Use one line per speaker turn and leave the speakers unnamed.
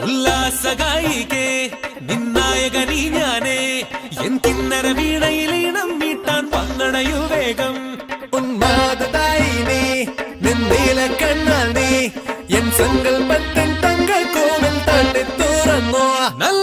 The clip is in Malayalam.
ഉല്ലാസഗായികേ നിന്നായകനീ ഞാനേ എൻ കിന്നര വീണയിലീണം മീട്ടാൻ പങ്ങണയു വേഗം
ഉന്മാദായിനി നിന്നീല കണ്ണാൽ നീ എൻ സങ്കൽപ്പത്തിൻ തങ്ക കോവിൽ തട്ടി തുറന്നോ
നല്ല